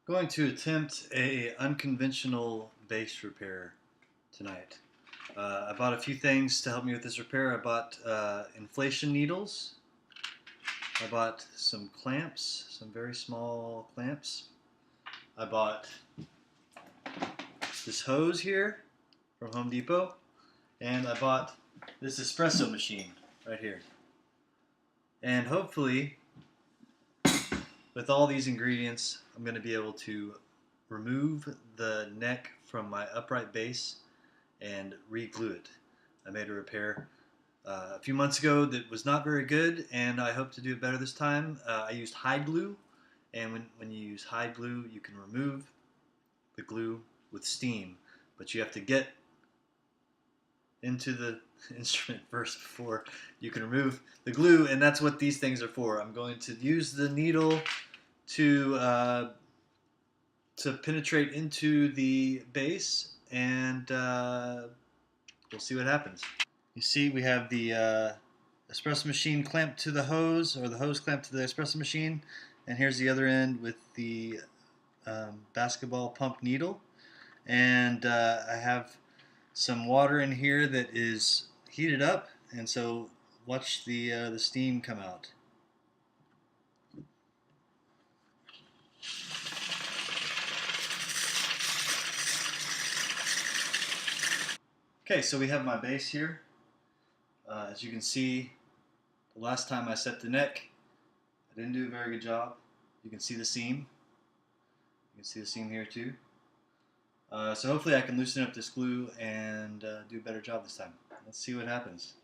Going to attempt a unconventional base repair tonight. I bought a few things to help me with this repair. I bought inflation needles. I bought some clamps, some very small clamps. I bought this hose here from Home Depot, and I bought this espresso machine right here. And hopefully, with all these ingredients, I'm going to be able to remove the neck from my upright base and re-glue it. I made a repair a few months ago that was not very good, and I hope to do it better this time. I used hide glue, and when you use hide glue, you can remove the glue with steam, but you have to get into the instrument first before you can remove the glue, and that's what these things are for. I'm going to use the needle to penetrate into the base, and we'll see what happens. You see, we have the espresso machine clamped to the hose, or the hose clamped to the espresso machine, and here's the other end with the basketball pump needle. And I have some water in here that is heated up, and so watch the steam come out. Okay, so we have my base here. As you can see, the last time I set the neck, I didn't do a very good job. You can see the seam. You can see the seam here too. So hopefully I can loosen up this glue and do a better job this time. Let's see what happens.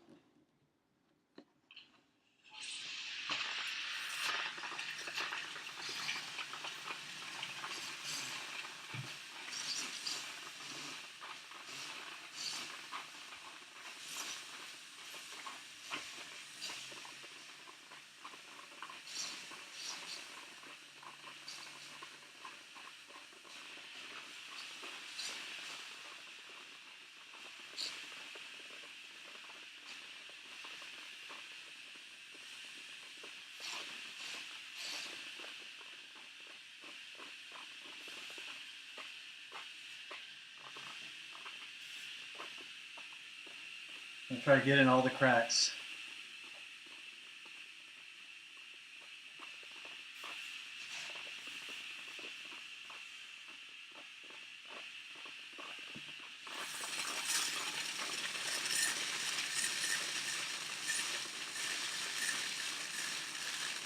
I'm gonna try to get in all the cracks.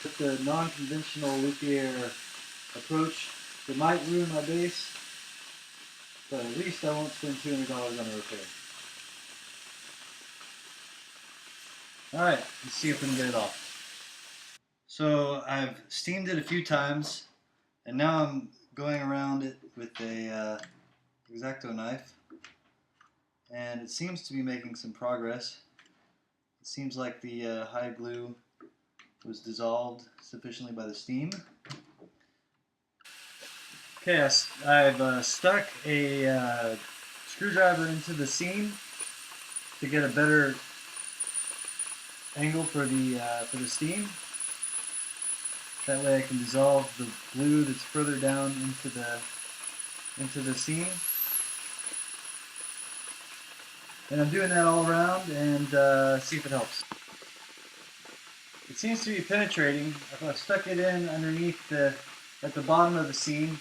With the non-conventional luthier approach, it might ruin my base, but at least I won't spend $200 on a repair. Alright, let's see if we can get it off. So I've steamed it a few times, and now I'm going around it with a X-Acto knife, and it seems to be making some progress. It seems like the hide glue was dissolved sufficiently by the steam. Okay, I've stuck a screwdriver into the seam to get a better angle for the steam. That way I can dissolve the glue that's further down into the seam. And I'm doing that all around, and see if it helps. It seems to be penetrating. I've stuck it in underneath at the bottom of the seam,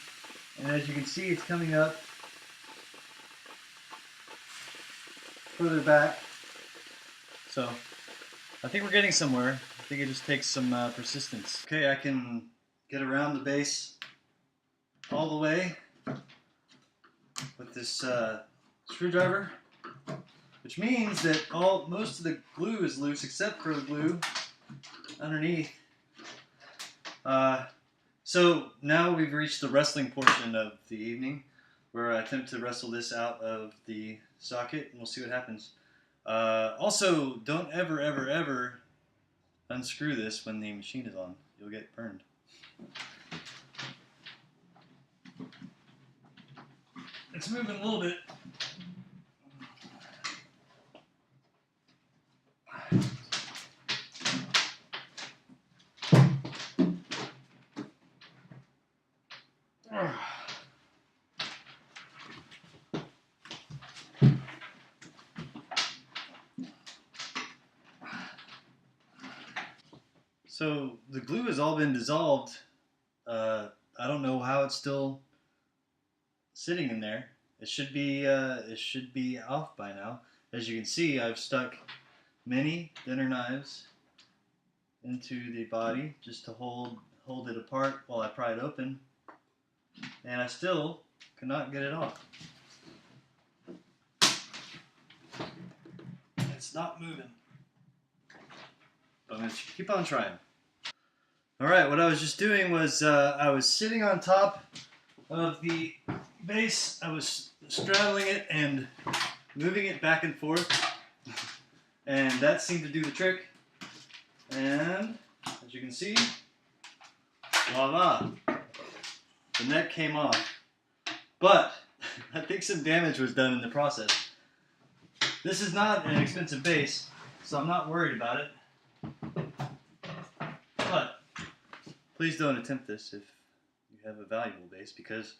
and as you can see, it's coming up further back. So I think we're getting somewhere. I think it just takes some persistence. Okay, I can get around the base all the way with this screwdriver, which means that most of the glue is loose except for the glue underneath. So now we've reached the wrestling portion of the evening, where I attempt to wrestle this out of the socket, and we'll see what happens. Also, don't ever unscrew this when the machine is on. You'll get burned. It's moving a little bit. So the glue has all been dissolved. I don't know how it's still sitting in there. It should be off by now. As you can see, I've stuck many thinner knives into the body just to hold it apart while I pry it open, and I still cannot get it off. It's not moving. But I'm going to keep on trying. Alright, what I was just doing was I was sitting on top of the base. I was straddling it and moving it back and forth, and that seemed to do the trick. And as you can see, voila, the neck came off. But I think some damage was done in the process. This is not an expensive base, so I'm not worried about it. But please don't attempt this if you have a valuable base, because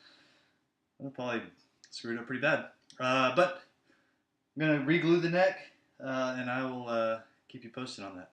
I'll probably screw it up pretty bad. But I'm going to re-glue the neck, and I will keep you posted on that.